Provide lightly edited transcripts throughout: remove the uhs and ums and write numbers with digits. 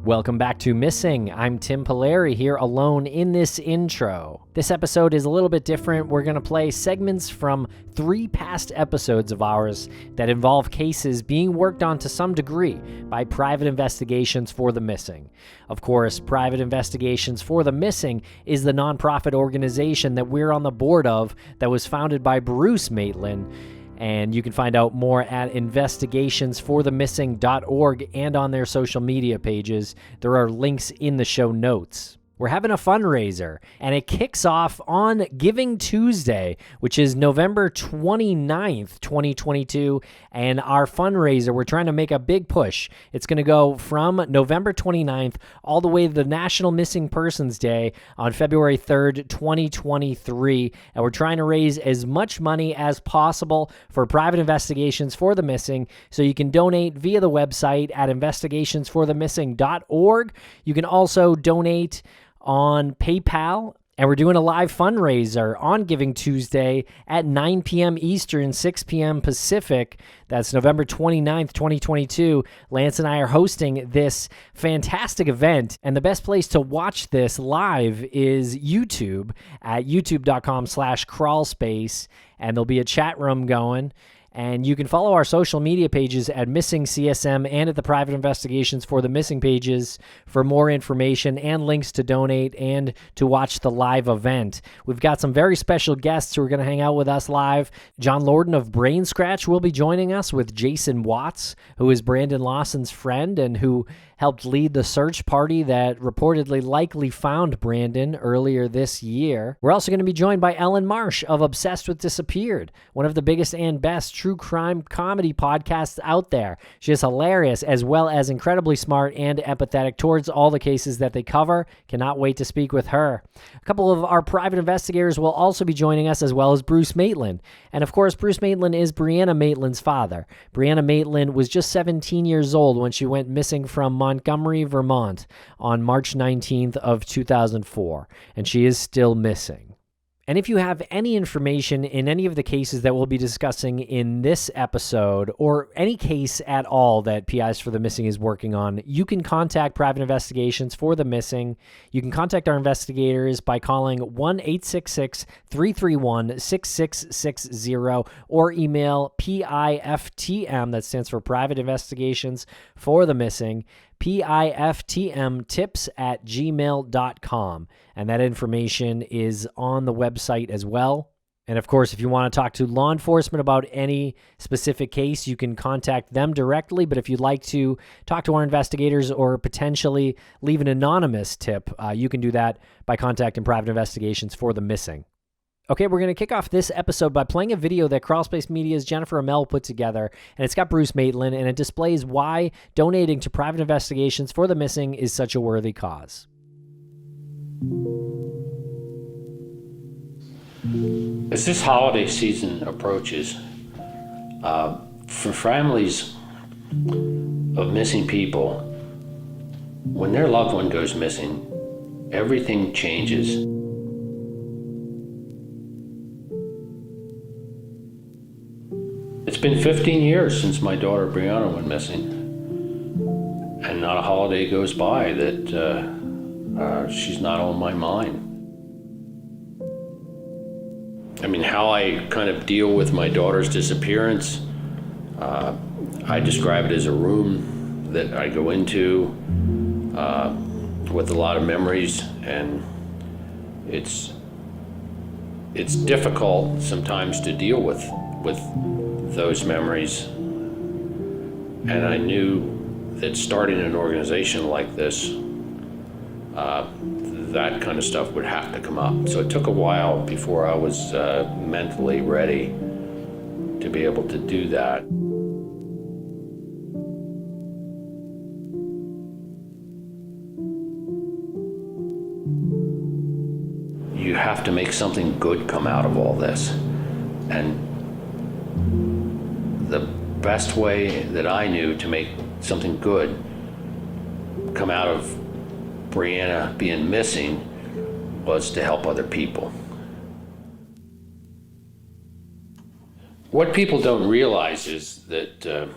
Welcome back to Missing. I'm Tim Polari here alone in this intro. This episode is a little bit different. We're going to play segments from 3 past episodes of ours that involve cases being worked on to some degree by Private Investigations for the Missing. Of course, Private Investigations for the Missing is the nonprofit organization that we're on the board of that was founded by Bruce Maitland. And you can find out more at investigationsforthemissing.org and on their social media pages. There are links in the show notes. We're having a fundraiser, and it kicks off on Giving Tuesday, which is November 29th, 2022. And our fundraiser, we're trying to make a big push. It's going to go from November 29th all the way to the National Missing Persons Day on February 3rd, 2023. And we're trying to raise as much money as possible for Private Investigations for the Missing. So you can donate via the website at investigationsforthemissing.org. You can also donate on PayPal, and we're doing a live fundraiser on Giving Tuesday at 9 p.m. Eastern, 6 p.m. Pacific. That's November 29th, 2022. Lance and I are hosting this fantastic event, and the best place to watch this live is YouTube at youtube.com/crawlspace, and there'll be a chat room going. And you can follow our social media pages at Missing CSM and at the Private Investigations for the Missing pages for more information and links to donate and to watch the live event. We've got some very special guests who are going to hang out with us live. John Lorden of Brain Scratch will be joining us with Jason Watts, who is Brandon Lawson's friend and who helped lead the search party that reportedly likely found Brandon earlier this year. We're also going to be joined by Ellen Marsh of Obsessed with Disappeared, one of the biggest and best true crime comedy podcasts out there. She is hilarious as well as incredibly smart and empathetic towards all the cases that they cover. Cannot wait to speak with her. A couple of our private investigators will also be joining us, as well as Bruce Maitland. And of course, Bruce Maitland is Brianna Maitland's father. Brianna Maitland was just 17 years old when she went missing from Montgomery, Vermont on March 19th of 2004, and she is still missing. And if you have any information in any of the cases that we'll be discussing in this episode, or any case at all that PIs for the Missing is working on, you can contact Private Investigations for the Missing. You can contact our investigators by calling 1-866-331-6660 or email PIFTM, that stands for Private Investigations for the Missing, PIFTMtips@gmail.com. And that information is on the website as well. And of course, if you want to talk to law enforcement about any specific case, you can contact them directly. But if you'd like to talk to our investigators or potentially leave an anonymous tip, you can do that by contacting Private Investigations for the Missing. Okay, we're going to kick off this episode by playing a video that Crawlspace Media's Jennifer Amell put together, and it's got Bruce Maitland, and it displays why donating to Private Investigations for the Missing is such a worthy cause. As this holiday season approaches, for families of missing people, when their loved one goes missing, everything changes. It's been 15 years since my daughter Brianna went missing, and not a holiday goes by that she's not on my mind. I mean, how I kind of deal with my daughter's disappearance, I describe it as a room that I go into with a lot of memories, and it's difficult sometimes to deal with those memories. And I knew that starting an organization like this, that kind of stuff would have to come up. So it took a while before I was mentally ready to be able to do that. You have to make something good come out of all this. And the best way that I knew to make something good come out of Brianna being missing was to help other people. What people don't realize is that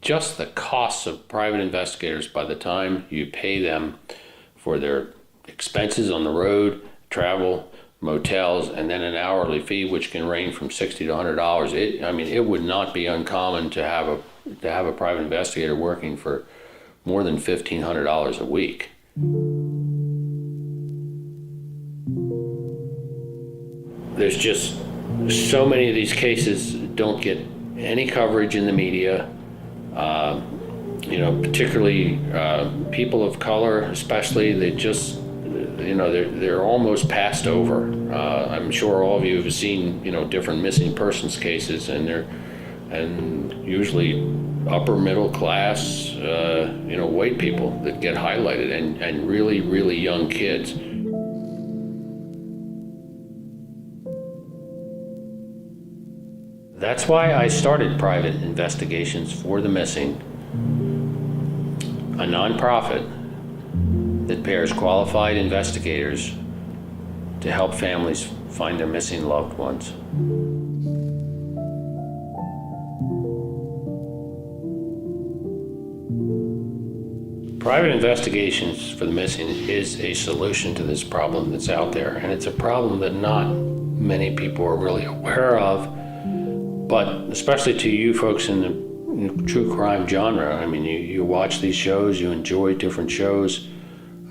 just the costs of private investigators by the time you pay them for their expenses on the road, travel, motels, and then an hourly fee, which can range from $60 to $100. It would not be uncommon to have a private investigator working for more than $1,500 a week. There's just so many of these cases don't get any coverage in the media. Particularly people of color, especially, they're almost passed over. I'm sure all of you have seen, different missing persons cases, and usually upper middle class, white people that get highlighted, and really, really young kids. That's why I started Private Investigations for the Missing, a nonprofit that pairs qualified investigators to help families find their missing loved ones. Private Investigations for the Missing is a solution to this problem that's out there, and it's a problem that not many people are really aware of, but especially to you folks in the true crime genre. You watch these shows, you enjoy different shows.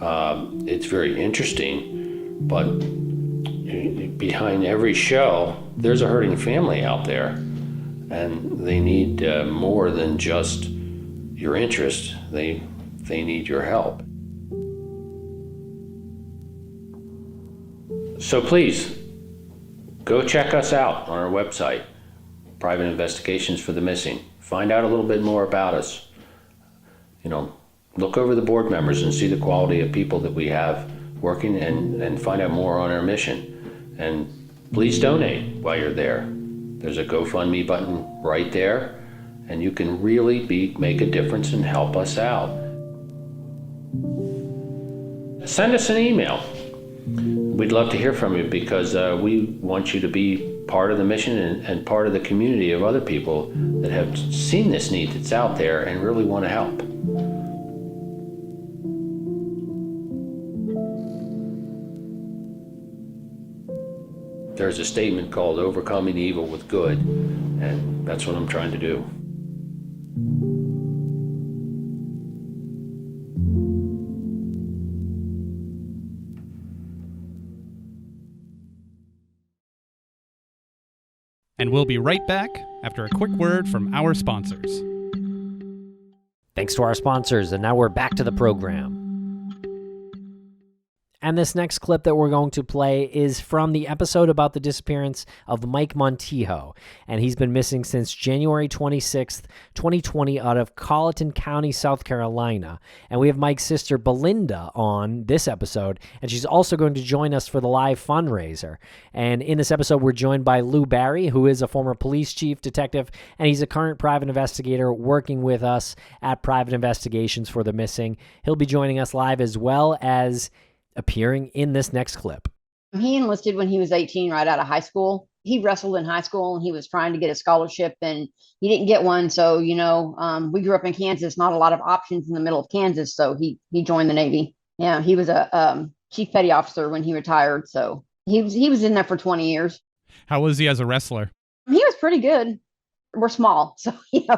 It's very interesting, but behind every show, there's a hurting family out there, and they need more than just your interest. They need your help. So please, go check us out on our website, Private Investigations for the Missing. Find out a little bit more about us. Look over the board members and see the quality of people that we have working, and find out more on our mission. And please donate while you're there. There's a GoFundMe button right there, and you can really make a difference and help us out. Send us an email. We'd love to hear from you, because we want you to be part of the mission and part of the community of other people that have seen this need that's out there and really want to help. There's a statement called overcoming evil with good, and that's what I'm trying to do. And we'll be right back after a quick word from our sponsors. Thanks to our sponsors, and now we're back to the program. And this next clip that we're going to play is from the episode about the disappearance of Mike Montijo. And he's been missing since January 26th, 2020 out of Colleton County, South Carolina. And we have Mike's sister Belinda on this episode, and she's also going to join us for the live fundraiser. And in this episode, we're joined by Lou Barry, who is a former police chief detective, and he's a current private investigator working with us at Private Investigations for the Missing. He'll be joining us live, as well as appearing in this next clip. He enlisted when he was 18, right out of high school. He wrestled in high school, and he was trying to get a scholarship, and he didn't get one. So, we grew up in Kansas, not a lot of options in the middle of Kansas. So he joined the Navy. Yeah, he was a chief petty officer when he retired. So he was in there for 20 years. How was he as a wrestler? He was pretty good. We're small, so he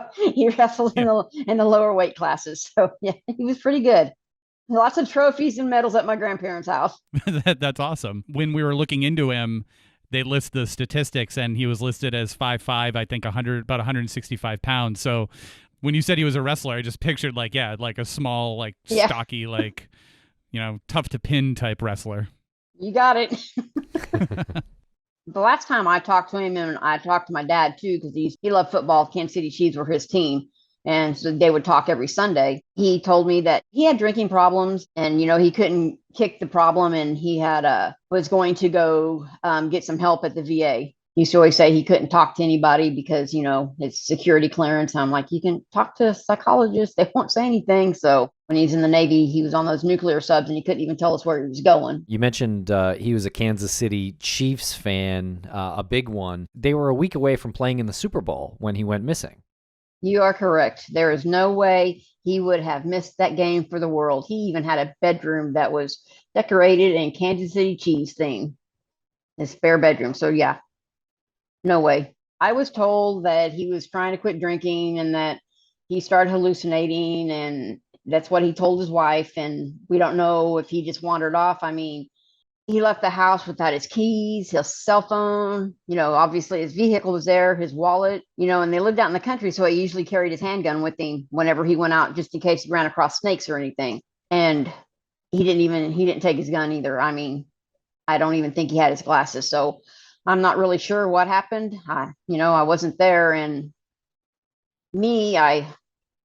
wrestled in the lower weight classes. So yeah, he was pretty good. Lots of trophies and medals at my grandparents' house. That's awesome. When we were looking into him, they list the statistics, and he was listed as 5'5", I think about 165 pounds. So when you said he was a wrestler, I just pictured like a small, stocky, tough to pin type wrestler. You got it. The last time I talked to him, and I talked to my dad too, because he loved football. Kansas City Chiefs were his team. And so they would talk every Sunday. He told me that he had drinking problems, and, he couldn't kick the problem, and he was going to go get some help at the VA. He used to always say he couldn't talk to anybody because, it's security clearance. I'm like, you can talk to psychologists. They won't say anything. So when he's in the Navy, he was on those nuclear subs, and he couldn't even tell us where he was going. You mentioned he was a Kansas City Chiefs fan, a big one. They were a week away from playing in the Super Bowl when he went missing. You are correct. There is no way he would have missed that game for the world. He even had a bedroom that was decorated in Kansas City Chiefs theme, his spare bedroom. So yeah, no way. I was told that he was trying to quit drinking and that he started hallucinating, and that's what he told his wife. And we don't know if he just wandered off. I mean, he left the house without his keys, his cell phone, obviously his vehicle was there, his wallet, and they lived out in the country. So he usually carried his handgun with him whenever he went out, just in case he ran across snakes or anything. And he didn't take his gun either. I mean, I don't even think he had his glasses. So I'm not really sure what happened. I wasn't there, and I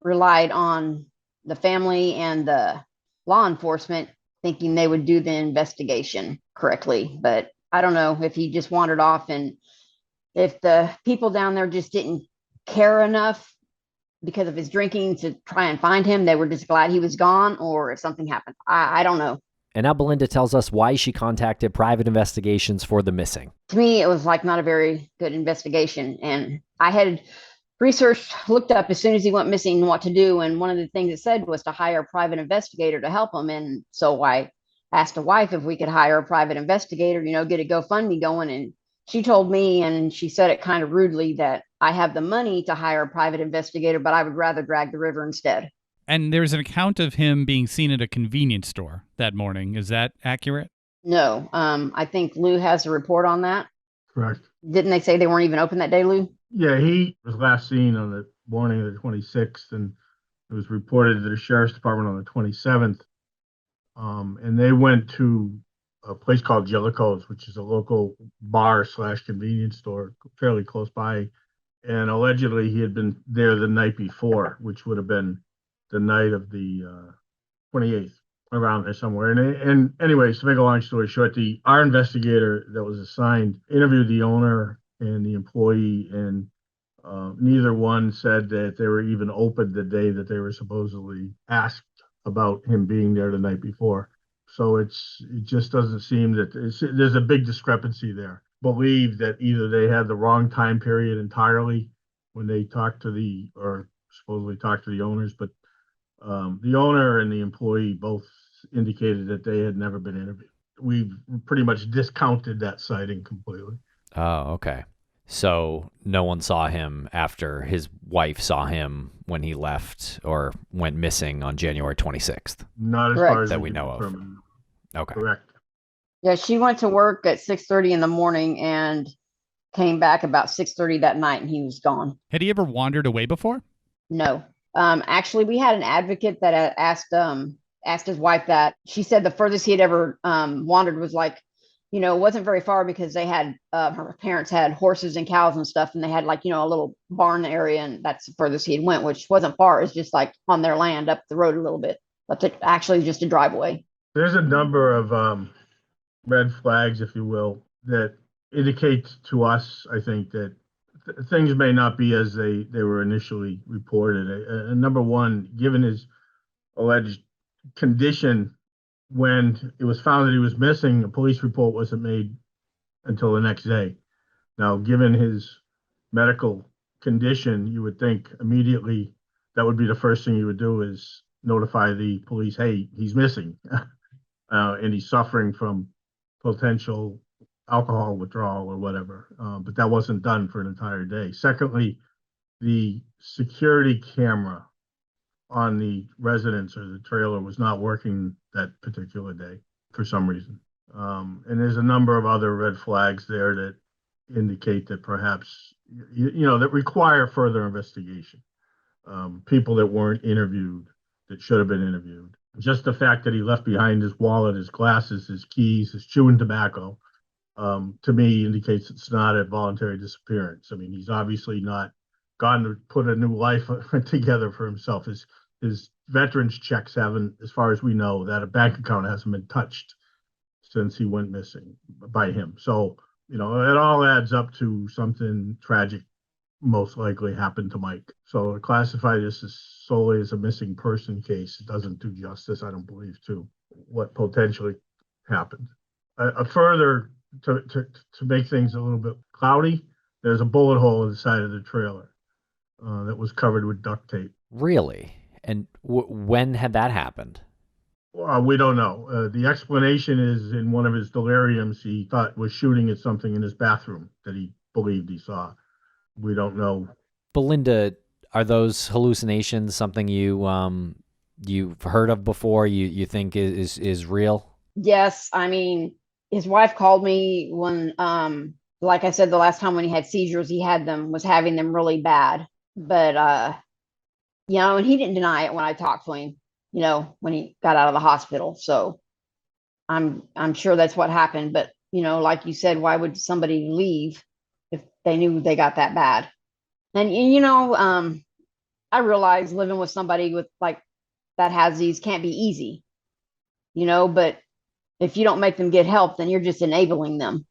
relied on the family and the law enforcement thinking they would do the investigation correctly. But I don't know if he just wandered off, and if the people down there just didn't care enough because of his drinking to try and find him. They were just glad he was gone, or if something happened. I don't know. And now Belinda tells us why she contacted private investigations for the missing. To me, it was like not a very good investigation. And I had looked up as soon as he went missing what to do. And one of the things it said was to hire a private investigator to help him. And so I asked a wife if we could hire a private investigator, get a GoFundMe going. And she told me, and she said it kind of rudely, that I have the money to hire a private investigator, but I would rather drag the river instead. And there's an account of him being seen at a convenience store that morning. Is that accurate? No. I think Lou has a report on that. Correct. Didn't they say they weren't even open that day, Lou? Yeah, he was last seen on the morning of the 26th, and it was reported to the sheriff's department on the 27th. And they went to a place called Jellicoe's, which is a local bar / convenience store fairly close by. And allegedly he had been there the night before, which would have been the night of the 28th, around there somewhere. And anyways, to make a long story short, our investigator that was assigned interviewed the owner and the employee, and neither one said that they were even open the day that they were supposedly asked about him being there the night before. So it just doesn't seem that there's a big discrepancy there. Believe that either they had the wrong time period entirely when they supposedly talked to the owners, but the owner and the employee both indicated that they had never been interviewed. We've pretty much discounted that sighting completely. Oh, okay. So no one saw him after his wife saw him when he left or went missing on January 26th? Not as Correct. far as That we know of. confirm. Okay. Correct. Yeah, she went to work at 6:30 in the morning and came back about 6:30 that night, and he was gone. Had he ever wandered away before? No. Actually, we had an advocate that asked his wife that. She said the furthest he had ever wandered was it wasn't very far, because they had her parents had horses and cows and stuff, and they had a little barn area, and that's the furthest he had went, which wasn't far. It's just on their land up the road a little bit, but actually just a driveway. There's a number of red flags, if you will, that indicate to us, I think, that things may not be as they were initially reported. Number one, given his alleged condition, when it was found that he was missing, a police report wasn't made until the next day. Now, given his medical condition, you would think immediately that would be the first thing you would do, is notify the police, hey, he's missing, and he's suffering from potential alcohol withdrawal or whatever. But that wasn't done for an entire day. Secondly, the security camera on the residence or the trailer was not working that particular day for some reason. And there's a number of other red flags there that indicate that perhaps, that require further investigation. People that weren't interviewed, that should have been interviewed. Just the fact that he left behind his wallet, his glasses, his keys, his chewing tobacco, to me indicates it's not a voluntary disappearance. I mean, he's obviously not gone to put a new life together for himself. His veterans checks haven't, as far as we know, that a bank account hasn't been touched since he went missing by him. So, it all adds up to something tragic most likely happened to Mike. So to classify this as solely as a missing person case, it doesn't do justice, I don't believe, to what potentially happened. Further, to make things a little bit cloudy, there's a bullet hole in the side of the trailer. that was covered with duct tape. Really? And when had that happened? We don't know. The explanation is in one of his deliriums, he thought was shooting at something in his bathroom that he believed he saw. We don't know. Belinda, are those hallucinations something you've heard of before? You think is real? Yes, I mean, his wife called me when, like I said, the last time when he had seizures, he had them, was having them really bad. But, and he didn't deny it when I talked to him, when he got out of the hospital. So I'm sure that's what happened. But, like you said, why would somebody leave if they knew they got that bad? And, I realize living with somebody with like that has these can't be easy, but if you don't make them get help, then you're just enabling them.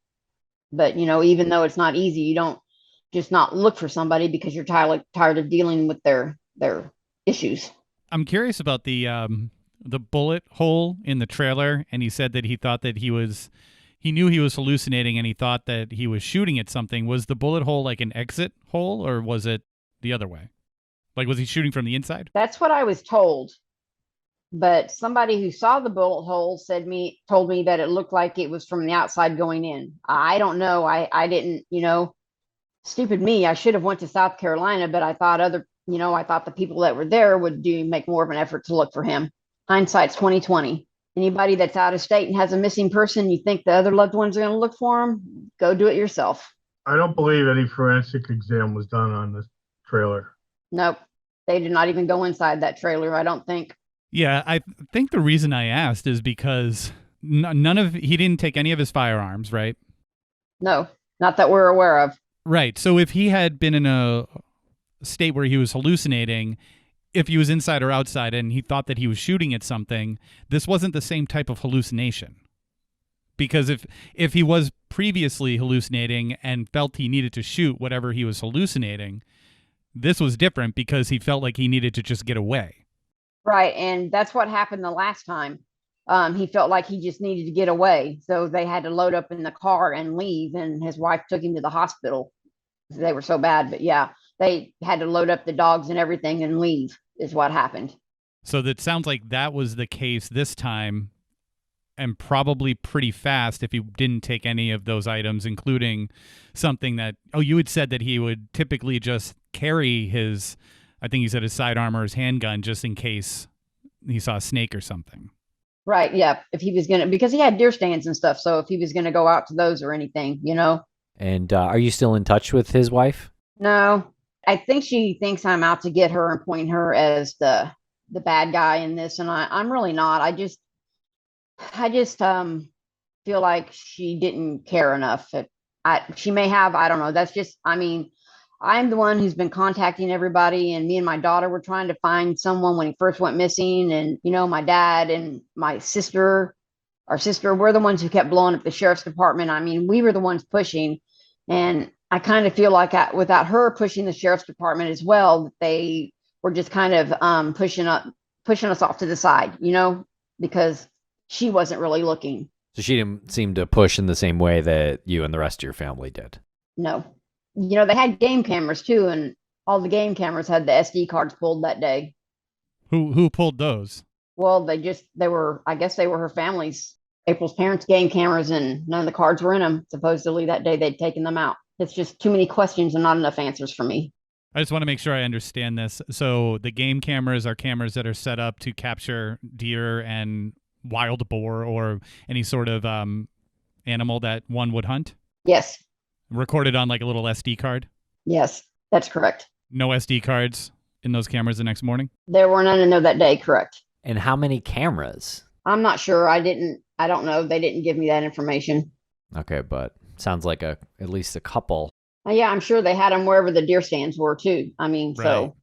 But, even though it's not easy, you don't just not look for somebody because you're tired of dealing with their issues. I'm curious about the bullet hole in the trailer, and he said that he thought that he knew he was hallucinating, and he thought that he was shooting at something. Was the bullet hole like an exit hole, or was it the other way? Like, was he shooting from the inside? That's what I was told. But somebody who saw the bullet hole told me that it looked like it was from the outside going in. I don't know. I didn't, stupid me. I should have went to South Carolina, but I thought I thought the people that were there would make more of an effort to look for him. Hindsight's 2020. Anybody that's out of state and has a missing person, you think the other loved ones are going to look for him? Go do it yourself. I don't believe any forensic exam was done on this trailer. Nope. They did not even go inside that trailer, I don't think. Yeah, I think the reason I asked is because he didn't take any of his firearms, right? No, not that we're aware of. Right. So if he had been in a state where he was hallucinating, if he was inside or outside and he thought that he was shooting at something, this wasn't the same type of hallucination. Because if he was previously hallucinating and felt he needed to shoot whatever he was hallucinating, this was different because he felt like he needed to just get away. Right. And that's what happened the last time. He felt like he just needed to get away. So they had to load up in the car and leave. And his wife took him to the hospital. They were so bad. But yeah, they had to load up the dogs and everything and leave is what happened. So that sounds like that was the case this time, and probably pretty fast if he didn't take any of those items, including something that, you had said that he would typically just carry his, I think you said his sidearm or his handgun just in case he saw a snake or something. Right. Yeah. If he was because he had deer stands and stuff. So if he was going to go out to those or anything, And are you still in touch with his wife? No, I think she thinks I'm out to get her and point her as the bad guy in this. And I'm really not. I just feel like she didn't care enough. She may have, I don't know. That's just, I'm the one who's been contacting everybody, and me and my daughter were trying to find someone when he first went missing. And, my dad and our sister, we're the ones who kept blowing up the sheriff's department. We were the ones pushing. And I kind of feel like without her pushing the sheriff's department as well, they were just kind of pushing us off to the side, because she wasn't really looking. So she didn't seem to push in the same way that you and the rest of your family did. No. They had game cameras too, and all the game cameras had the SD cards pulled that day. Who pulled those? Well, I guess they were her family's, April's parents' game cameras, and none of the cards were in them. Supposedly that day they'd taken them out. It's just too many questions and not enough answers for me. I just want to make sure I understand this. So the game cameras are cameras that are set up to capture deer and wild boar or any sort of animal that one would hunt? Yes. Recorded on like a little SD card? Yes, that's correct. No SD cards in those cameras the next morning? There were none in there that day, correct. And how many cameras? I'm not sure. I don't know. They didn't give me that information. Okay, but sounds like at least a couple. Yeah, I'm sure they had them wherever the deer stands were too. Right. So,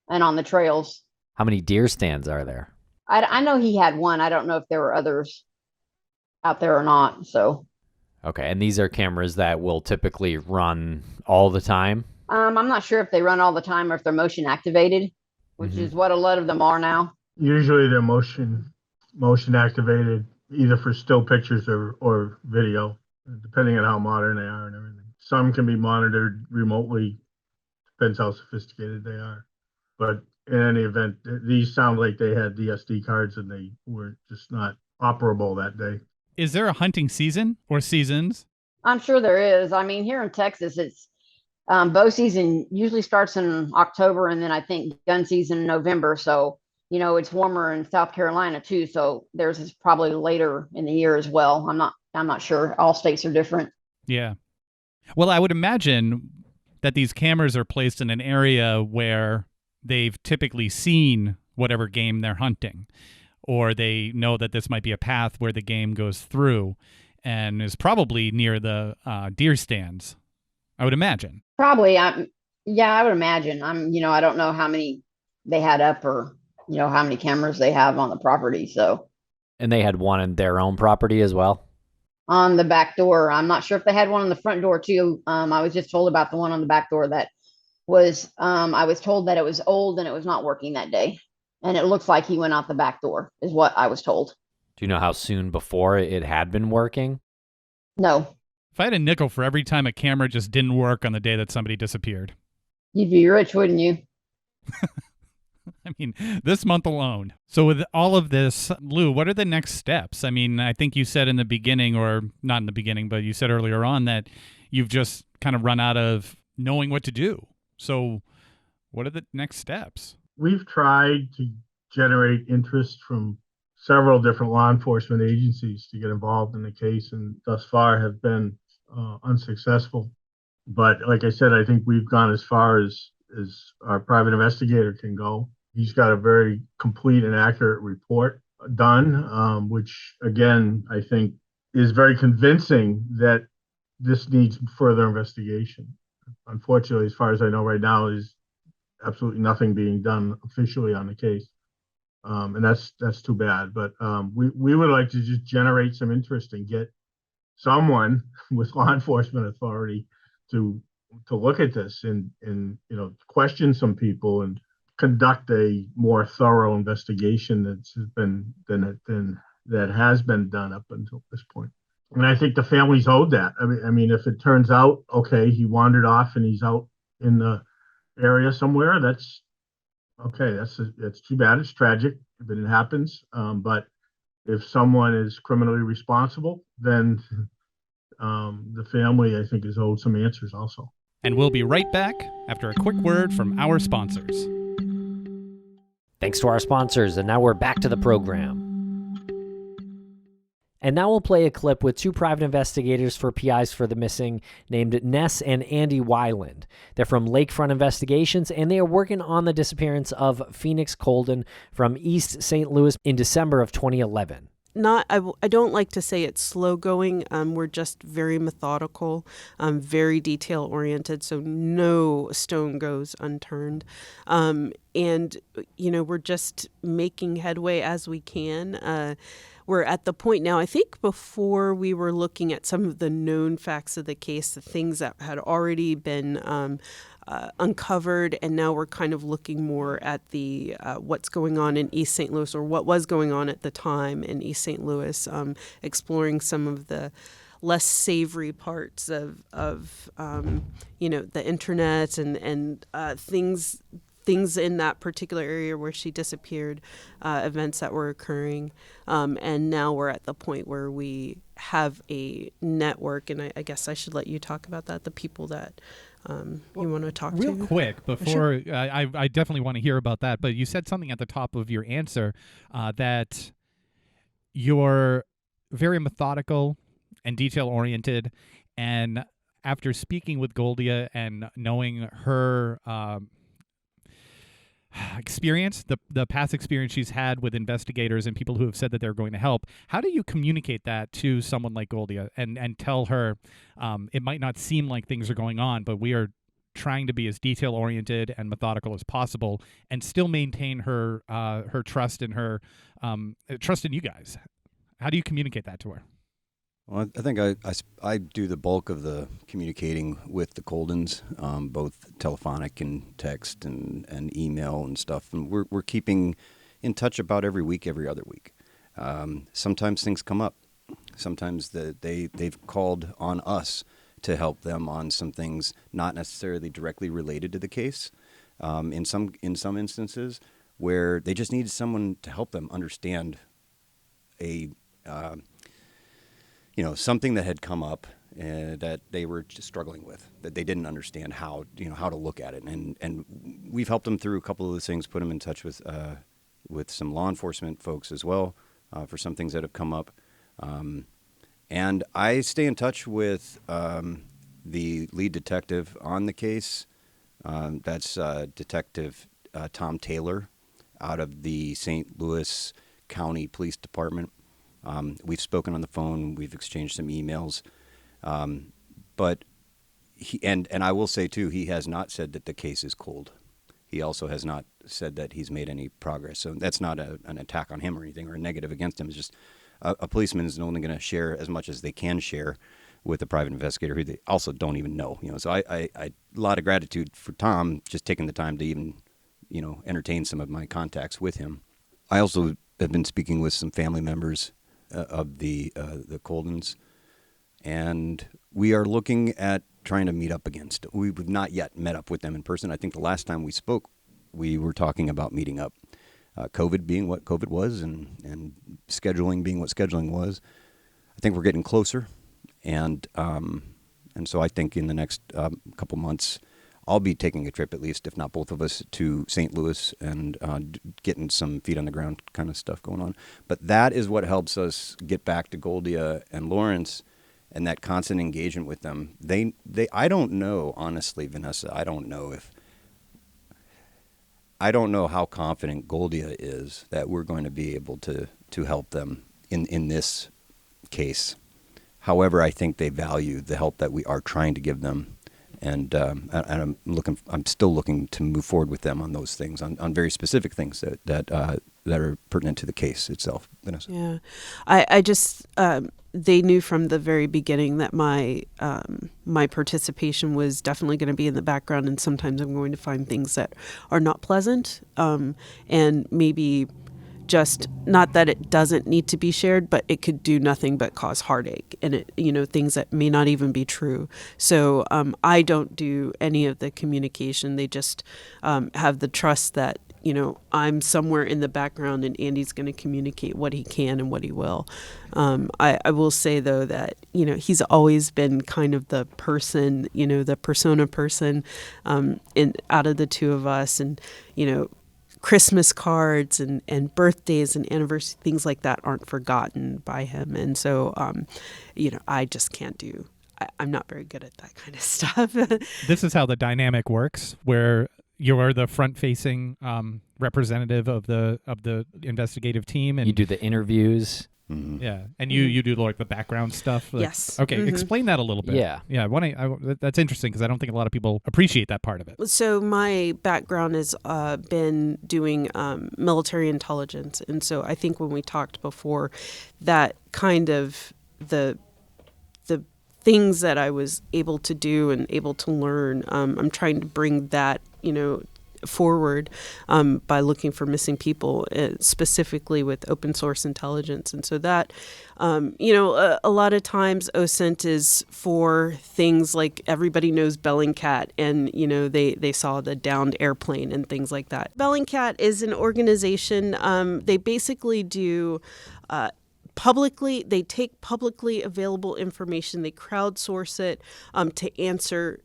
and on the trails. How many deer stands are there? I know he had one. I don't know if there were others out there or not. So. Okay, and these are cameras that will typically run all the time? I'm not sure if they run all the time or if they're motion activated, which is what a lot of them are now. Usually they're motion activated, either for still pictures or video, depending on how modern they are and everything. Some can be monitored remotely Depends how sophisticated they are. But in any event, these sound like they had the SD cards and they were just not operable that day. Is there a hunting season or seasons? I'm sure there is. I mean, here in Texas, it's bow season usually starts in October, and then I think gun season in November. So, it's warmer in South Carolina too. So theirs is probably later in the year as well. I'm not sure. All states are different. Yeah. Well, I would imagine that these cameras are placed in an area where they've typically seen whatever game they're hunting, or they know that this might be a path where the game goes through and is probably near the deer stands, I would imagine. Probably. I would imagine. I don't know how many they had up or, how many cameras they have on the property. So And they had one in their own property as well. on the back door, I'm not sure if they had one on the front door too. I was just told about the one on the back door that was, I was told that it was old and it was not working that day. And it looks like he went out the back door is what I was told. Do you know how soon before it had been working? No, If I had a nickel for every time a camera just didn't work on the day that somebody disappeared, you'd be rich, wouldn't you? I mean, this month alone. So with all of this, Lou, what are the next steps? I mean, I think you said in the beginning, or not in the beginning, but you said earlier on that you've just kind of run out of knowing what to do. So what are the next steps? We've tried to generate interest from several different law enforcement agencies to get involved in the case, and thus far have been unsuccessful. But like I said, I think we've gone as far as our private investigator can go. He's got a very complete and accurate report done, which again, I think is very convincing that this needs further investigation. Unfortunately, as far as I know right now, is absolutely nothing being done officially on the case. And that's too bad. But we would like to just generate some interest and get someone with law enforcement authority to look at this and question some people and conduct a more thorough investigation that has been done up until this point. And I think the family's owed that. I mean, if it turns out, okay, he wandered off and he's out in the area somewhere, that's okay. That's too bad. It's tragic, but it happens. But if someone is criminally responsible, then the family, I think, is owed some answers also. And we'll be right back after a quick word from our sponsors. Thanks to our sponsors, and now we're back to the program. And now we'll play a clip with two private investigators for PIs for the Missing named Ness and Andy Weiland. They're from Lakefront Investigations, and they are working on the disappearance of Phoenix Colden from East St. Louis in December of 2011. I don't like to say it's slow going. We're just very methodical, very detail oriented, so no stone goes unturned. And we're just making headway as we can. We're at the point now, I think before we were looking at some of the known facts of the case, the things that had already been uncovered, and now we're kind of looking more at the what's going on in East St. Louis, or what was going on at the time in East St. Louis, exploring some of the less savory parts of the internet and things in that particular area where she disappeared, events that were occurring. And now we're at the point where we have a network, and I guess I should let you talk about that, the people that you want to talk to. Real quick, before I definitely want to hear about that, but you said something at the top of your answer that you're very methodical and detail-oriented, and after speaking with Goldia and knowing her experience, the past experience she's had with investigators and people who have said that they're going to help, how do you communicate that to someone like Goldia and tell her it might not seem like things are going on, but we are trying to be as detail-oriented and methodical as possible and still maintain her trust in her trust in you guys? How do you communicate that to her? Well, I think I do the bulk of the communicating with the Coldens, both telephonic and text and email and stuff. And we're keeping in touch about every week, every other week. Sometimes things come up. Sometimes they've called on us to help them on some things not necessarily directly related to the case. In some instances where they just needed someone to help them understand something that had come up that they were just struggling with, that they didn't understand how to look at it, and we've helped them through a couple of those things, put them in touch with some law enforcement folks as well for some things that have come up, and I stay in touch with the lead detective on the case. That's Detective Tom Taylor out of the St. Louis County Police Department. We've spoken on the phone. We've exchanged some emails. But he, and I will say, too, he has not said that the case is cold. He also has not said that he's made any progress. So that's not an attack on him or anything, or a negative against him. It's just a policeman is only going to share as much as they can share with a private investigator who they also don't even know. So I a lot of gratitude for Tom just taking the time to even, entertain some of my contacts with him. I also have been speaking with some family members of the Coldens, and we are looking at trying to meet up again. We've not yet met up with them in person. I think the last time we spoke, we were talking about meeting up. COVID being what COVID was, and scheduling being what scheduling was. I think we're getting closer, and so I think in the next couple months, I'll be taking a trip, at least, if not both of us, to St. Louis and getting some feet on the ground kind of stuff going on. But that is what helps us get back to Goldia and Lawrence and that constant engagement with them. I don't know, honestly, Vanessa, I don't know how confident Goldia is that we're going to be able to help them in this case. However, I think they value the help that we are trying to give them. And I'm still looking to move forward with them on those things, on very specific things that are pertinent to the case itself. Vanessa. Yeah, I just they knew from the very beginning that my participation was definitely going to be in the background, and sometimes I'm going to find things that are not pleasant, and maybe just not that it doesn't need to be shared, but it could do nothing but cause heartache, and things that may not even be true. So I don't do any of the communication. They just have the trust that I'm somewhere in the background, and Andy's going to communicate what he can and what he will. I will say, though, that he's always been kind of the person, the persona person, out of the two of us, and Christmas cards and birthdays and anniversaries, things like that aren't forgotten by him. And so, I just can't I'm not very good at that kind of stuff. This is how the dynamic works, where you're the front-facing representative of the investigative team, and You do the interviews. Mm-hmm. yeah, and you do like the background stuff. Yes. Okay, Mhm. explain that a little bit. Yeah. That's interesting because I don't think a lot of people appreciate that part of it. So my background has been doing military intelligence. And so I think when we talked before, that kind of the things that I was able to do and able to learn, I'm trying to bring that, forward by looking for missing people, specifically with open source intelligence. And so that, a lot of times OSINT is for things like everybody knows Bellingcat, and, they saw the downed airplane and things like that. Bellingcat is an organization. They basically do they take publicly available information, they crowdsource it to answer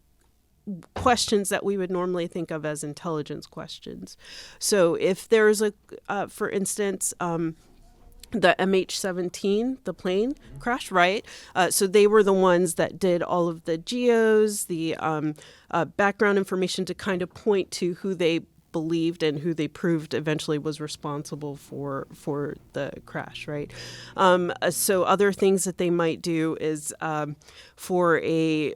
questions that we would normally think of as intelligence questions. So if there's for instance, the MH17, the plane crash, right? So they were the ones that did all of the geos, the background information to kind of point to who they believed and who they proved eventually was responsible for the crash, right? So other things that they might do is for a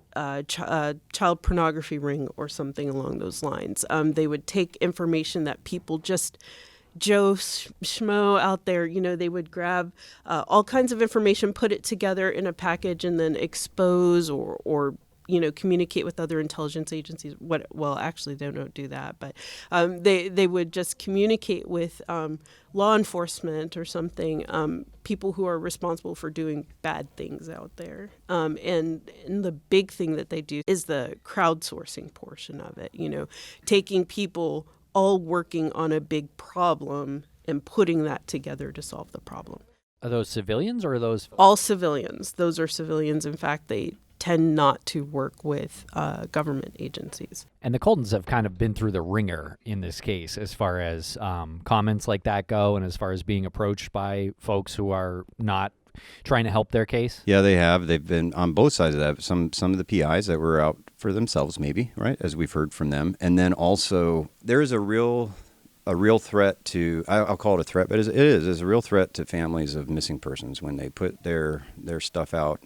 child pornography ring or something along those lines. They would take information that people just Joe Schmo out there, they would grab all kinds of information, put it together in a package, and then expose or communicate with other intelligence agencies. Well, actually, they don't do that, but they would just communicate with law enforcement or something, people who are responsible for doing bad things out there. And the big thing that they do is the crowdsourcing portion of it, taking people all working on a big problem and putting that together to solve the problem. Are those civilians or are those? All civilians. Those are civilians. In fact, they tend not to work with government agencies. And the Coldens have kind of been through the ringer in this case as far as comments like that go, and as far as being approached by folks who are not trying to help their case. Yeah, they have. They've been on both sides of that. Some of the PIs that were out for themselves, maybe, right, as we've heard from them. And then also there is a real threat to, I'll call it a threat, but it is a real threat to families of missing persons when they put their stuff out.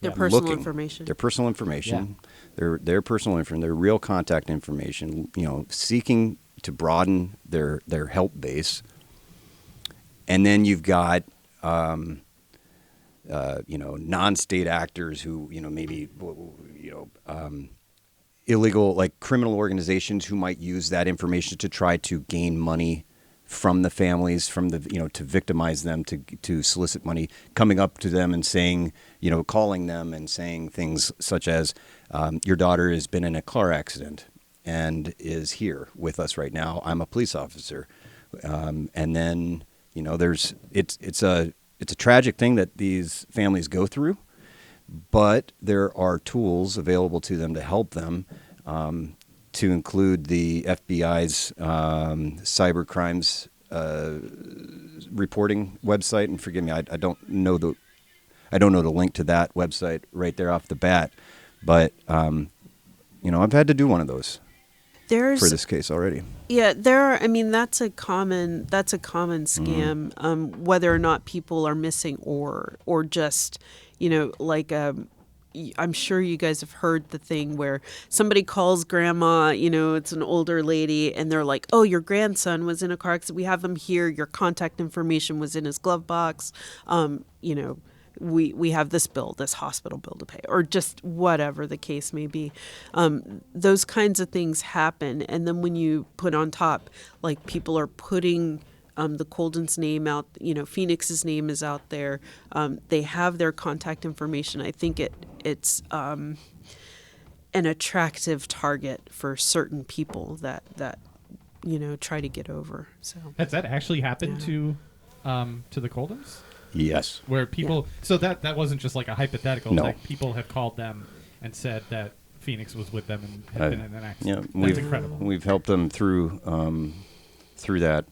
Their personal looking. information. Their personal information, their personal information, their real contact information, seeking to broaden their help base. And then you've got, non-state actors who, maybe, illegal, like criminal organizations who might use that information to try to gain money from the families, to victimize them, to solicit money, coming up to them and saying, calling them and saying things such as, your daughter has been in a car accident and is here with us right now. I'm a police officer. And then, it's a tragic thing that these families go through, but there are tools available to them to help them, to include the FBI's cyber crimes reporting website. And forgive me, I don't know the link to that website right there off the bat, but I've had to do one of those for this case already. Yeah, that's a common scam. Whether or not people are missing or just I'm sure you guys have heard the thing where somebody calls grandma, it's an older lady, and they're like, oh, your grandson was in a car accident. We have him here. Your contact information was in his glove box. We have this hospital bill to pay, or just whatever the case may be. Those kinds of things happen. And then when you put on top, like people are putting the Colden's name out, Phoenix's name is out there. They have their contact information. I think it's an attractive target for certain people that try to get over. So has that actually happened to the Coldens? Yes. Where people, so that wasn't just like a hypothetical. No. Like people have called them and said that Phoenix was with them and had been in an accident. Yeah, That's incredible. We've helped them through that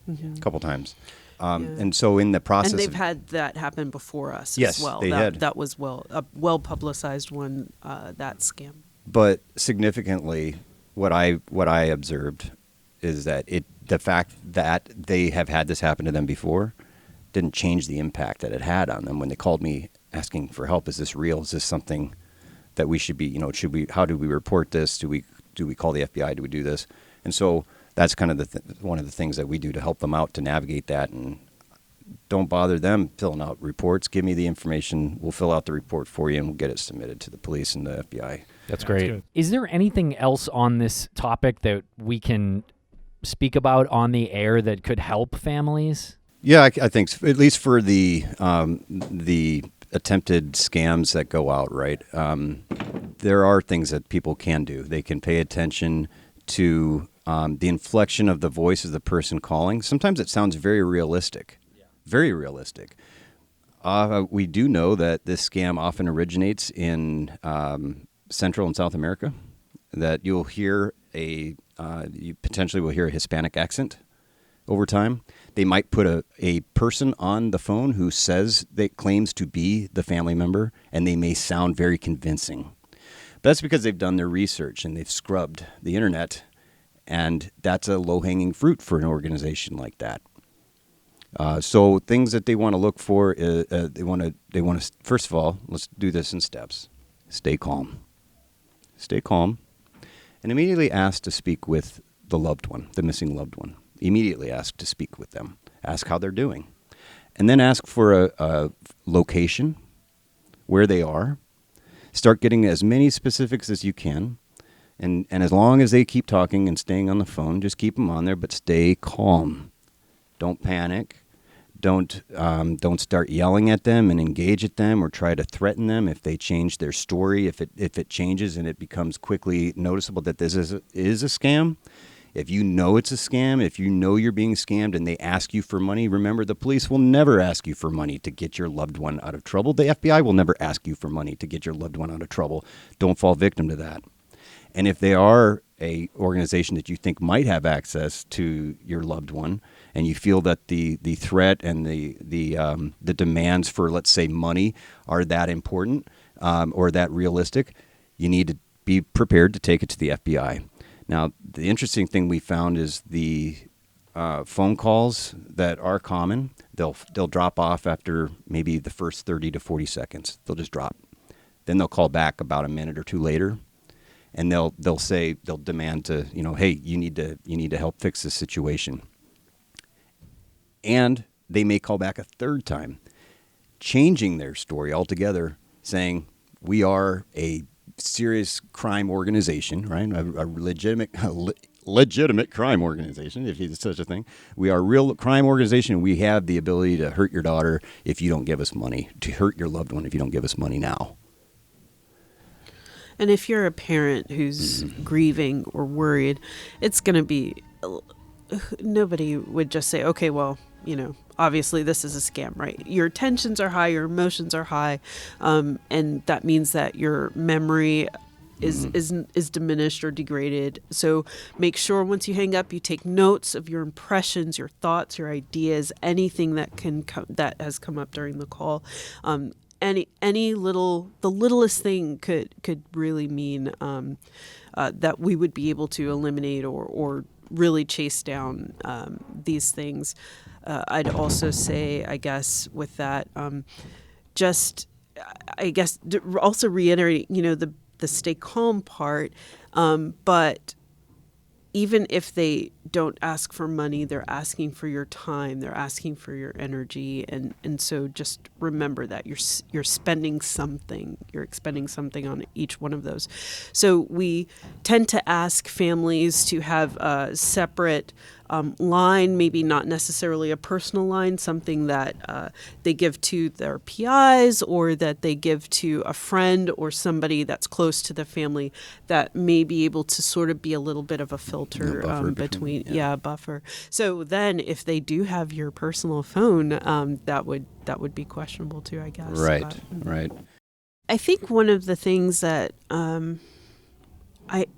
a couple times. And so in the process, and they've had that happen before us Yes, as well. they had. That was a well-publicized one, that scam. But significantly, what I observed is that the fact that they have had this happen to them before didn't change the impact that it had on them when they called me asking for help. Is this real? Is this something that we should be? How do we report this? Do we call the FBI? Do we do this? And so that's kind of one of the things that we do to help them out to navigate that. And don't bother them filling out reports. Give me the information. We'll fill out the report for you, and we'll get it submitted to the police and the FBI. That's great. good. Is there anything else on this topic that we can speak about on the air that could help families? Yeah, I think so, at least for the attempted scams that go out, right? There are things that people can do. They can pay attention to the inflection of the voice of the person calling. Sometimes it sounds very realistic, very realistic. We do know that this scam often originates in Central and South America, that you'll hear you potentially will hear a Hispanic accent over time. They might put a person on the phone who claims to be the family member, and they may sound very convincing. But that's because they've done their research and they've scrubbed the internet, and that's a low-hanging fruit for an organization like that. So things that they want to look for is they want to first of all, let's do this in steps. Stay calm, and immediately ask to speak with the loved one, the missing loved one. Immediately ask to speak with them. Ask how they're doing. And then ask for a location, where they are. Start getting as many specifics as you can. And as long as they keep talking and staying on the phone, just keep them on there, but stay calm. Don't panic. Don't start yelling at them and engage at them or try to threaten them if they change their story. If it changes and it becomes quickly noticeable that this is a scam. If you know it's a scam, if you know you're being scammed and they ask you for money, remember the police will never ask you for money to get your loved one out of trouble. The FBI will never ask you for money to get your loved one out of trouble. Don't fall victim to that. And if they are a organization that you think might have access to your loved one, and you feel that the threat and the demands for, let's say, money are that important or that realistic, you need to be prepared to take it to the FBI. Now, the interesting thing we found is the phone calls that are common, they'll drop off after maybe the first 30 to 40 seconds. They'll just drop. Then they'll call back about a minute or two later. And they'll demand to, hey, you need to help fix this situation. And they may call back a third time, changing their story altogether, saying we are a serious crime organization, right? A legitimate crime organization, if it's such a thing. We are a real crime organization, and we have the ability to hurt your daughter if you don't give us money, to hurt your loved one if you don't give us money now. And if you're a parent who's grieving or worried, it's going to be, nobody would just say, okay, well, obviously this is a scam, right? Your tensions are high, your emotions are high, and that means that your memory is diminished or degraded. So make sure once you hang up, you take notes of your impressions, your thoughts, your ideas, anything that that has come up during the call. The littlest thing could really mean that we would be able to eliminate or really chase down these things. I'd also say, I guess, with that, also reiterate, the stay calm part, but even if they don't ask for money, they're asking for your time, they're asking for your energy, and so just remember that you're spending something, you're expending something on each one of those. So we tend to ask families to have a separate line, maybe not necessarily a personal line, something that they give to their PIs or that they give to a friend or somebody that's close to the family that may be able to sort of be a little bit of a filter between buffer. So then if they do have your personal phone, that would be questionable too, I guess. Right. Right. I think one of the things that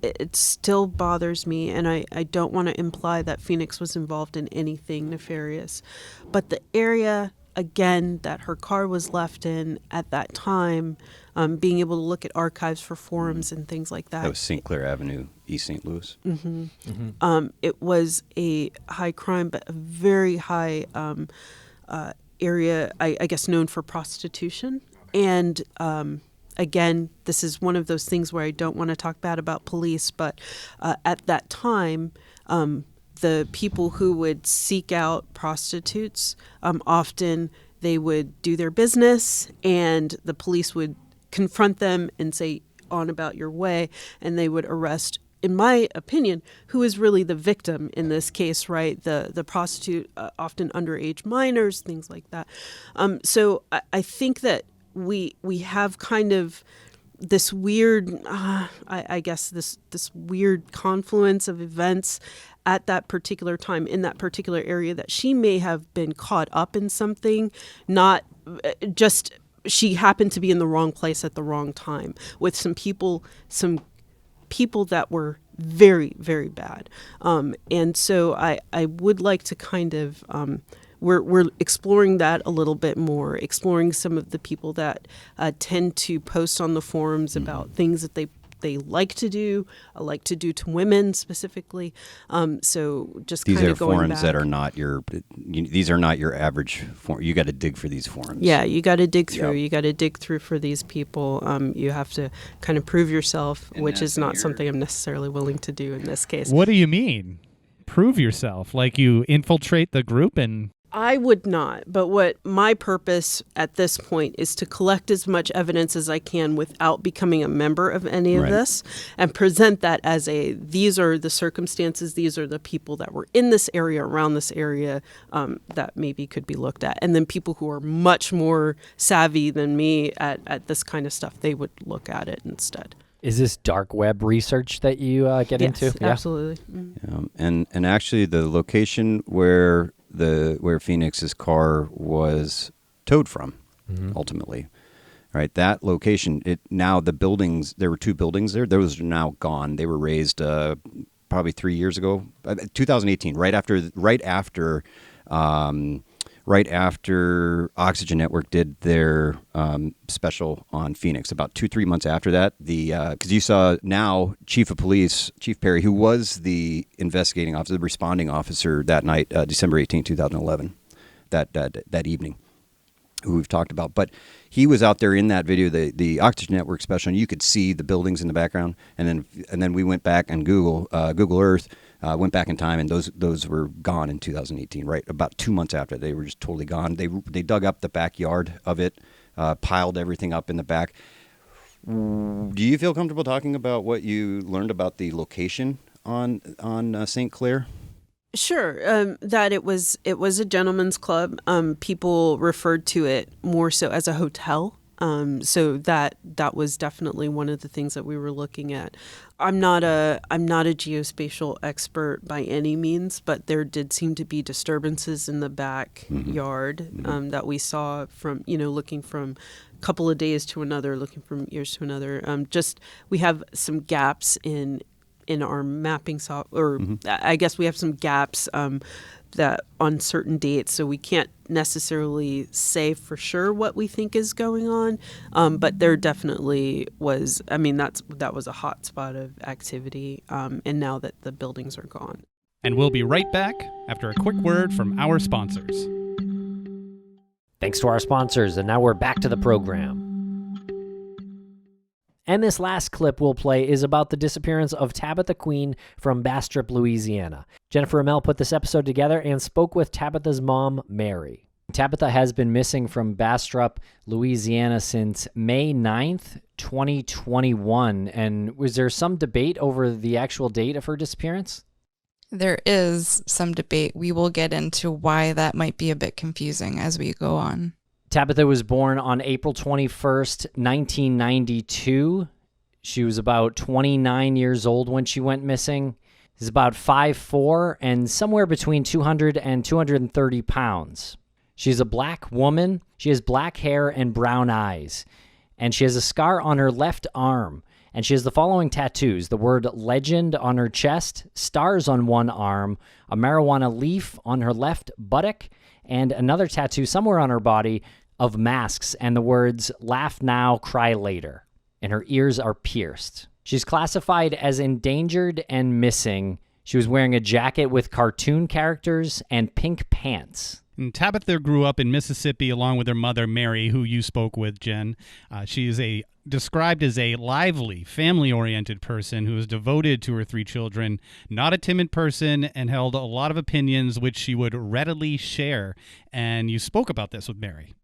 it still bothers me, and I don't want to imply that Phoenix was involved in anything nefarious, but the area, again, that her car was left in at that time, being able to look at archives for forums and things like that. That was St. Clair Avenue, East St. Louis. Mm-hmm. Mm-hmm. It was a high crime, but a very high area, I guess, known for prostitution. And again, this is one of those things where I don't want to talk bad about police, but at that time, the people who would seek out prostitutes, often they would do their business and the police would confront them and say, on about your way, and they would arrest, in my opinion, who is really the victim in this case, right? The prostitute, often underage minors, things like that. So I think that we have kind of this weird, I guess this weird confluence of events at that particular time in that particular area that she may have been caught up in something, not just she happened to be in the wrong place at the wrong time with some people that were very, very bad. And so I would like to kind of, we're exploring that a little bit more, exploring some of the people that tend to post on the forums about things that they like to do to women specifically. So just these kind are of going forums back. that are not these are not your average forum. You got to dig for these forums. Yeah, you got to dig through. Yep. You got to dig through for these people. You have to kind of prove yourself, which is not something I'm necessarily willing to do in this case. What do you mean? Prove yourself? Like you infiltrate the group and I would not, but what my purpose at this point is to collect as much evidence as I can without becoming a member of any of Right. this, and present that as these are the circumstances, these are the people that were in this area, around this area, that maybe could be looked at. And then people who are much more savvy than me at this kind of stuff, they would look at it instead. Is this dark web research that you get into? Yes, absolutely. Mm. And actually, the location where Phoenix's car was towed from, ultimately, right? That location. Now the buildings. There were 2 buildings there. Those are now gone. They were raised probably 3 years ago, 2018, right after Oxygen Network did their special on Phoenix. About 2-3 months after that, because you saw now Chief of Police, Chief Perry, who was the investigating officer, the responding officer that night, December 18, 2011, that evening, who we've talked about. But he was out there in that video, the Oxygen Network special, and you could see the buildings in the background. And then we went back and Google Earth. Went back in time, and those were gone in 2018. Right, about 2 months after, they were just totally gone. They dug up the backyard of it, piled everything up in the back. Do you feel comfortable talking about what you learned about the location on St. Clair? Sure, that it was a gentleman's club. People referred to it more so as a hotel. So that was definitely one of the things that we were looking at. I'm not a geospatial expert by any means, but there did seem to be disturbances in the backyard that we saw from, looking from a couple of days to another, looking from years to another. We have some gaps in our mapping software, or I guess we have some gaps that on certain dates, so we can't necessarily say for sure what we think is going on, but there definitely was. I mean, that was a hot spot of activity, and now that the buildings are gone. And we'll be right back after a quick word from our sponsors. Thanks to our sponsors, and now we're back to the program. And this last clip we'll play is about the disappearance of Tabitha Queen from Bastrop, Louisiana. Jennifer Amell put this episode together and spoke with Tabitha's mom, Mary. Tabitha has been missing from Bastrop, Louisiana since May 9th, 2021. And was there some debate over the actual date of her disappearance? There is some debate. We will get into why that might be a bit confusing as we go on. Tabitha was born on April 21st, 1992. She was about 29 years old when she went missing. She's about 5'4" and somewhere between 200 and 230 pounds. She's a black woman. She has black hair and brown eyes. And she has a scar on her left arm. And she has the following tattoos: the word legend on her chest, stars on one arm, a marijuana leaf on her left buttock, and another tattoo somewhere on her body of masks and the words laugh now, cry later. And her ears are pierced. She's classified as endangered and missing. She was wearing a jacket with cartoon characters and pink pants. And Tabitha grew up in Mississippi along with her mother, Mary, who you spoke with, Jen. She is described as a lively, family-oriented person who is devoted to her 3 children, not a timid person, and held a lot of opinions which she would readily share. And you spoke about this with Mary.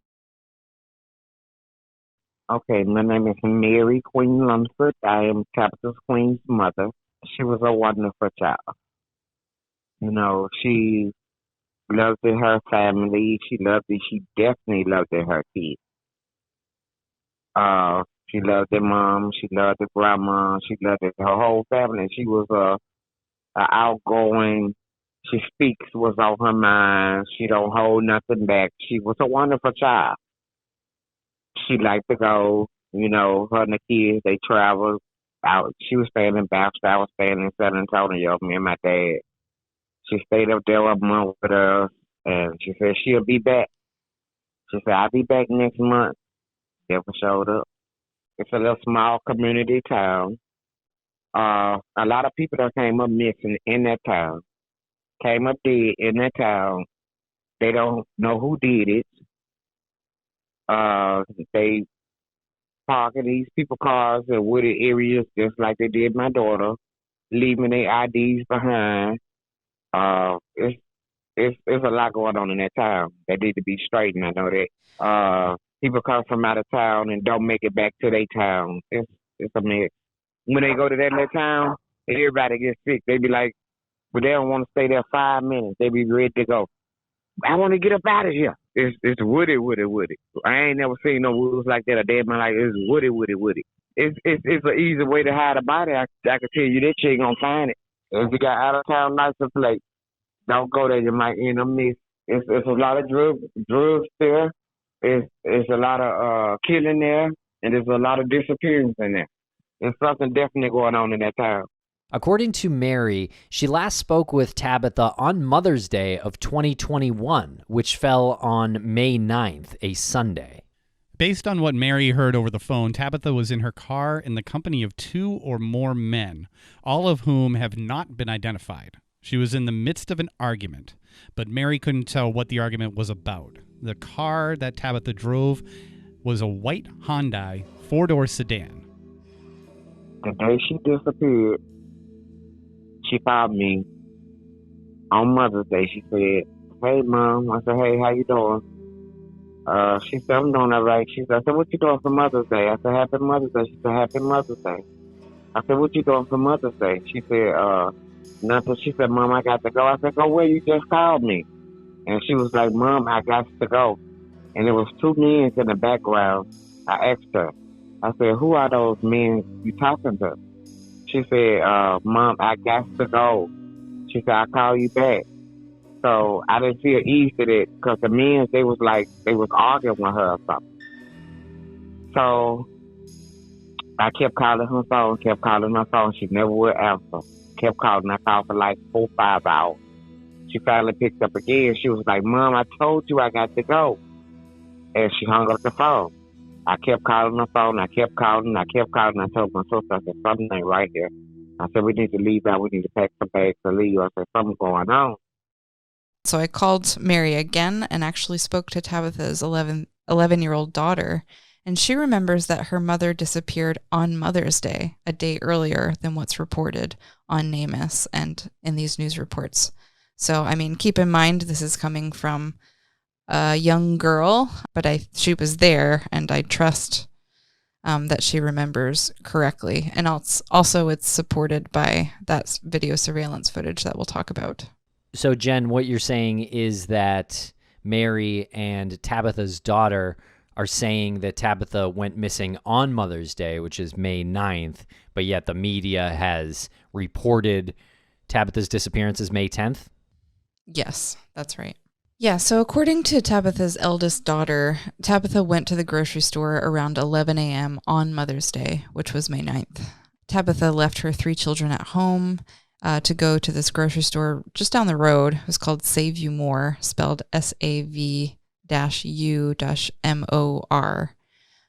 Okay, my name is Mary Queen Lunsford. I am Tabitha Queen's mother. She was a wonderful child. She loved her family. She definitely loved her kids. She loved their mom. She loved their grandma. She loved her whole family. She was a outgoing. She speaks what's on her mind. She don't hold nothing back. She was a wonderful child. She liked to go, her and the kids, they traveled out. She was staying in Bastrop. I was staying in San Antonio, me and my dad. She stayed up there a month with us, and she said she'll be back. She said, I'll be back next month. Never showed up. It's a little small community town. A lot of people that came up missing in that town, came up dead in that town. They don't know who did it. They park in these people's cars in wooded areas just like they did my daughter, leaving their IDs behind. it's a lot going on in that town that need to be straightened. I know that. People come from out of town and don't make it back to their town. It's a mess. When they go to that little town, everybody gets sick. They be like, but they don't want to stay there 5 minutes. They be ready to go. I want to get up out of here. It's woody. I ain't never seen no woods like that a day in my life. It's woody. It's an easy way to hide a body. I can tell you that you ain't gonna find it. If you got out of town license plate, don't go there. You might end up miss. It's a lot of drugs there. It's a lot of killing there, and there's a lot of disappearance in there. There's something definitely going on in that town. According to Mary, she last spoke with Tabitha on Mother's Day of 2021, which fell on May 9th, a Sunday. Based on what Mary heard over the phone, Tabitha was in her car in the company of 2 or more men, all of whom have not been identified. She was in the midst of an argument, but Mary couldn't tell what the argument was about. The car that Tabitha drove was a white Hyundai 4-door sedan. The day she disappeared, she called me on Mother's Day. She said, "Hey, Mom." I said, "Hey, how you doing?" She said, "I'm doing all right." She said, "I said, what you doing for Mother's Day?" I said, "Happy Mother's Day." She said, "Happy Mother's Day." I said, "What you doing for Mother's Day?" She said, "Nothing." She said, "Mom, I got to go." I said, "Go where? You just called me." And she was like, "Mom, I got to go." And there was 2 men in the background. I asked her, I said, "Who are those men you talking to?" She said, "Mom, I got to go." She said, "I'll call you back." So I didn't feel easy to that because the men, they was arguing with her or something. So I kept calling her phone. She never would answer. Kept calling. I called for like 4 or 5 hours. She finally picked up again. She was like, "Mom, I told you I got to go." And she hung up the phone. I kept calling her phone. I kept calling. I told my sister, I said, "Something ain't right here." I said, "We need to leave out. We need to pack some bags to leave." I said, "Something's going on." So I called Mary again and actually spoke to Tabitha's 11-year-old daughter, and she remembers that her mother disappeared on Mother's Day, a day earlier than what's reported on NamUs and in these news reports. So, I mean, keep in mind, this is coming from a young girl, but she was there, and I trust that she remembers correctly. And also it's supported by that video surveillance footage that we'll talk about. So, Jen, what you're saying is that Mary and Tabitha's daughter are saying that Tabitha went missing on Mother's Day, which is May 9th, but yet the media has reported Tabitha's disappearance as May 10th? Yes, that's right. Yeah, so according to Tabitha's eldest daughter, Tabitha went to the grocery store around 11 a.m. on Mother's Day, which was May 9th. Tabitha left her 3 children at home to go to this grocery store just down the road. It was called Save You More, spelled SAV-U-MOR.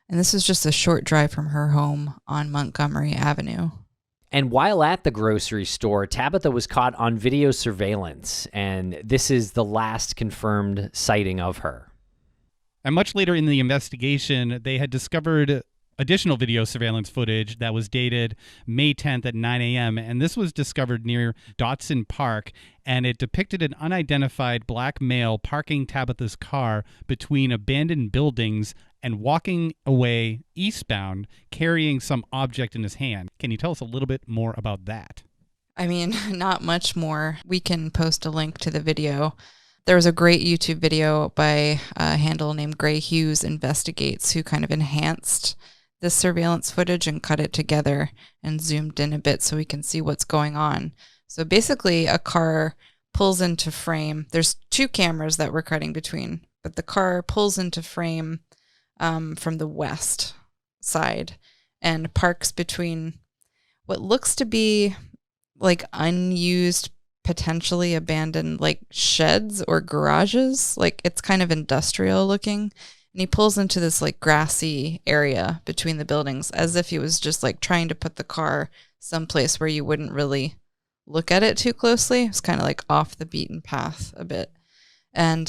And this was just a short drive from her home on Montgomery Avenue. And while at the grocery store, Tabitha was caught on video surveillance, and this is the last confirmed sighting of her. And much later in the investigation, they had discovered additional video surveillance footage that was dated May 10th at 9 a.m., and this was discovered near Dotson Park, and it depicted an unidentified black male parking Tabitha's car between abandoned buildings and walking away eastbound, carrying some object in his hand. Can you tell us a little bit more about that? I mean, not much more. We can post a link to the video. There was a great YouTube video by a handle named Gray Hughes Investigates, who kind of enhanced this surveillance footage and cut it together and zoomed in a bit so we can see what's going on. So basically, a car pulls into frame. There's 2 cameras that we're cutting between, but the car pulls into frame from the west side and parks between what looks to be like unused, potentially abandoned like sheds or garages. Like it's kind of industrial looking. And he pulls into this like grassy area between the buildings as if he was just like trying to put the car someplace where you wouldn't really look at it too closely. It's kind of like off the beaten path a bit. And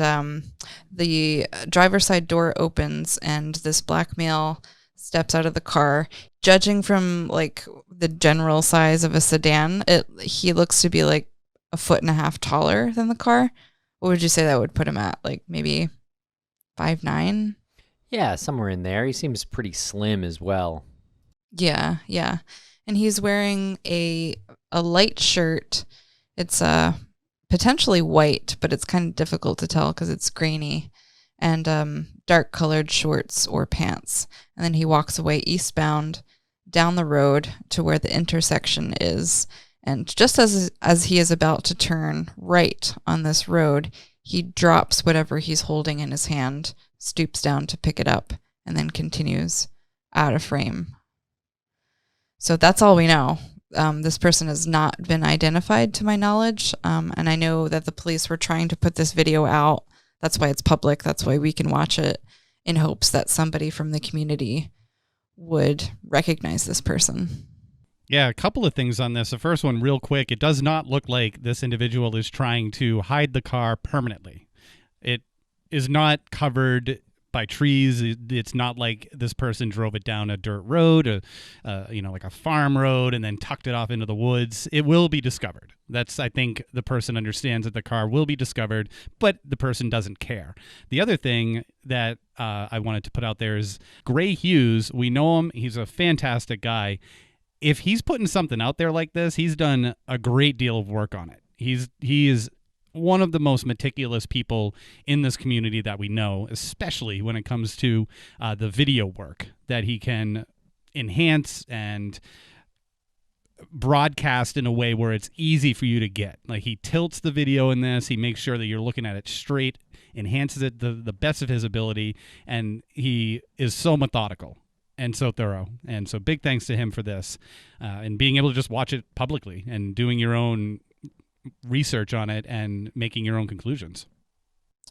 the driver's side door opens and this black male steps out of the car. Judging from like the general size of a sedan, he looks to be like 1.5 feet taller than the car, What would you say that would put him at? Like maybe 5'9"? Yeah, somewhere in there. He seems pretty slim as well. Yeah, yeah. And he's wearing a light shirt. It's potentially white, but it's kind of difficult to tell because it's grainy. And dark colored shorts or pants. And then he walks away eastbound down the road to where the intersection is. And just as he is about to turn right on this road, he drops whatever he's holding in his hand, stoops down to pick it up, and then continues out of frame. So that's all we know. This person has not been identified to my knowledge. And I know that the police were trying to put this video out. That's why it's public. That's why we can watch it, in hopes that somebody from the community would recognize this person. Yeah, a couple of things on this. The first one, real quick, it does not look like this individual is trying to hide the car permanently. It is not covered by trees. It's not like this person drove it down a dirt road, like a farm road, and then tucked it off into the woods. It will be discovered. I think the person understands that the car will be discovered, but the person doesn't care. The other thing that I wanted to put out there is Gray Hughes. We know him. He's a fantastic guy. If he's putting something out there like this, he's done a great deal of work on it. He is one of the most meticulous people in this community that we know, especially when it comes to the video work that he can enhance and broadcast in a way where it's easy for you to get. Like, he tilts the video in this. He makes sure that you're looking at it straight, enhances it the best of his ability, and he is so methodical and so thorough. And so big thanks to him for this and being able to just watch it publicly and doing your own research on it and making your own conclusions.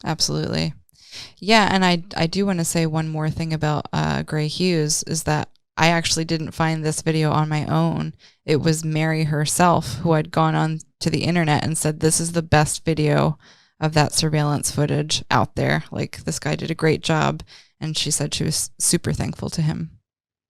Absolutely. Yeah, and I do want to say one more thing about Gray Hughes is that I actually didn't find this video on my own. It was Mary herself who had gone on to the internet and said, this is the best video of that surveillance footage out there. Like, this guy did a great job. And she said she was super thankful to him.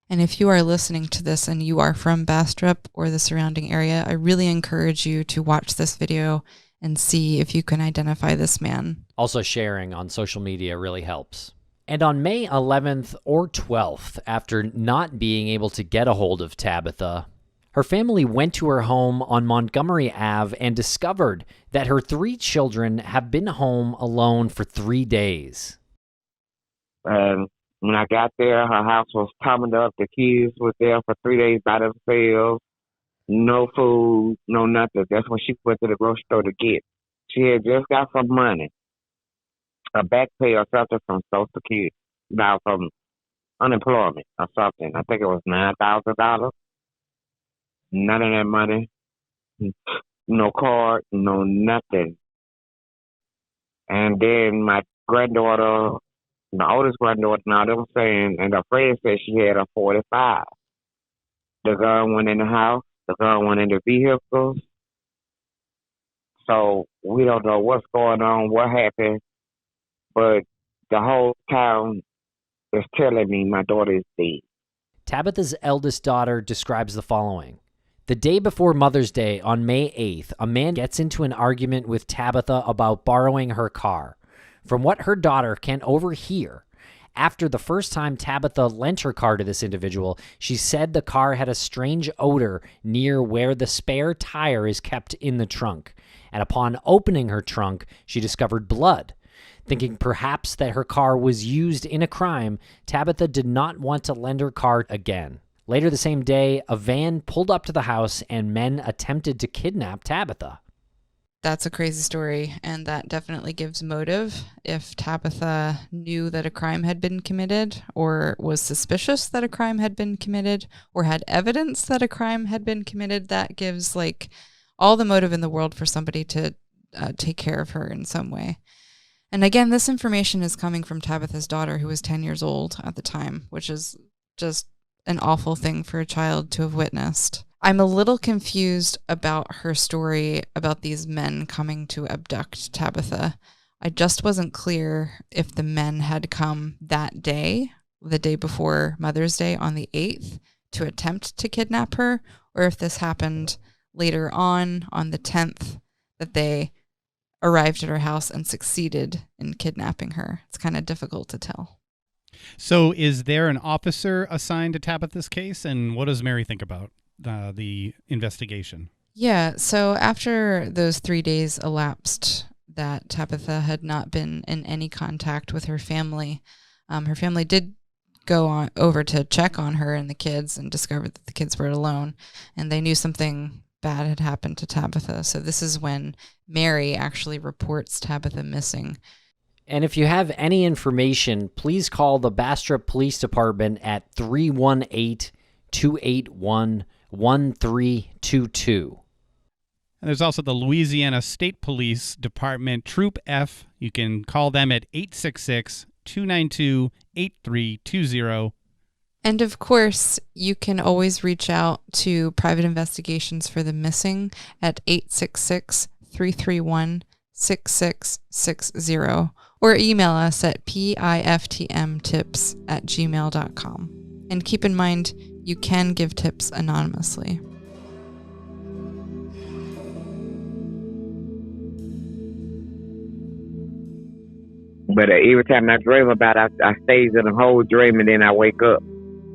And if you are listening to this and you are from Bastrop or the surrounding area, I really encourage you to watch this video and see if you can identify this man. Also, sharing on social media really helps. And on May 11th or 12th, after not being able to get a hold of Tabitha, her family went to her home on Montgomery Ave and discovered that her 3 children have been home alone for 3 days. And when I got there, her house was covered up. The kids were there for 3 days by themselves. No food, no nothing. That's what she went to the grocery store to get. She had just got some money, a back pay or something from Social Security, now from unemployment or something. I think it was $9,000. None of that money, no card, no nothing. And then my granddaughter, the oldest granddaughter, now they were saying, and her friend said she had a 45. The gun went in the house. The gun went in the vehicles. So we don't know what's going on, what happened, but the whole town is telling me my daughter is dead. Tabitha's eldest daughter describes the following. The day before Mother's Day, on May 8th, a man gets into an argument with Tabitha about borrowing her car. From what her daughter can overhear, after the first time Tabitha lent her car to this individual, she said the car had a strange odor near where the spare tire is kept in the trunk. And upon opening her trunk, she discovered blood. Thinking perhaps that her car was used in a crime, Tabitha did not want to lend her car again. Later the same day, a van pulled up to the house and men attempted to kidnap Tabitha. That's a crazy story, and that definitely gives motive. If Tabitha knew that a crime had been committed, or was suspicious that a crime had been committed, or had evidence that a crime had been committed, that gives like all the motive in the world for somebody to take care of her in some way. And again, this information is coming from Tabitha's daughter, who was 10 years old at the time, which is just an awful thing for a child to have witnessed. I'm a little confused about her story about these men coming to abduct Tabitha. I just wasn't clear if the men had come that day, the day before Mother's Day on the 8th, to attempt to kidnap her, or if this happened later on the 10th, that they arrived at her house and succeeded in kidnapping her. It's kind of difficult to tell. So is there an officer assigned to Tabitha's case? And what does Mary think about the investigation? Yeah, so after those 3 days elapsed that Tabitha had not been in any contact with her family did go over to check on her and the kids and discovered that the kids were alone, and they knew something bad had happened to Tabitha. So this is when Mary actually reports Tabitha missing. And if you have any information, please call the Bastrop Police Department at 318-281-1322. And there's also the Louisiana State Police Department, Troop F. You can call them at 866-292-8320. And of course, you can always reach out to Private Investigations for the Missing at 866-331-6660 or email us at piftmtips@gmail.com. And keep in mind, you can give tips anonymously. But every time I dream about it, I stays in the whole dream, and then I wake up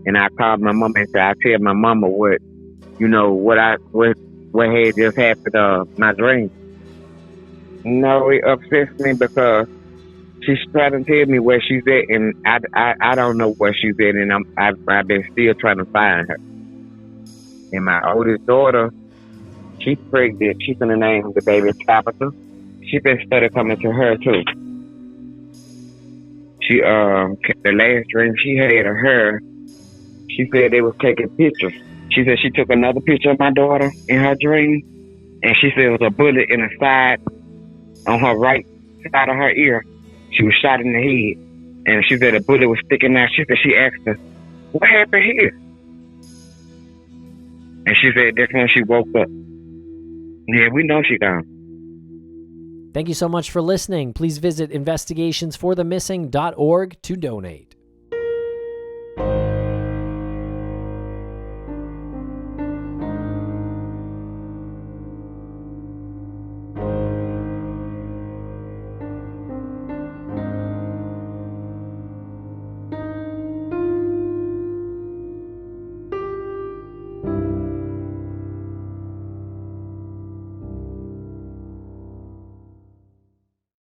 and I call my mama and say, I tell my mama what had just happened my dream. No, it upsets me because she's trying to tell me where she's at, and I don't know where she's at, and I've been still trying to find her. And my oldest daughter, she's pregnant. She's gonna name the baby Tabitha. She been started coming to her too. She the last dream she had of her, she said they was taking pictures. She said she took another picture of my daughter in her dream, and she said it was a bullet in the side on her right side of her ear. She was shot in the head, and she said the bullet was sticking out. She asked her, "What happened here?" And she said that's when she woke up. Yeah, we know she gone. Thank you so much for listening. Please visit investigationsforthemissing.org to donate.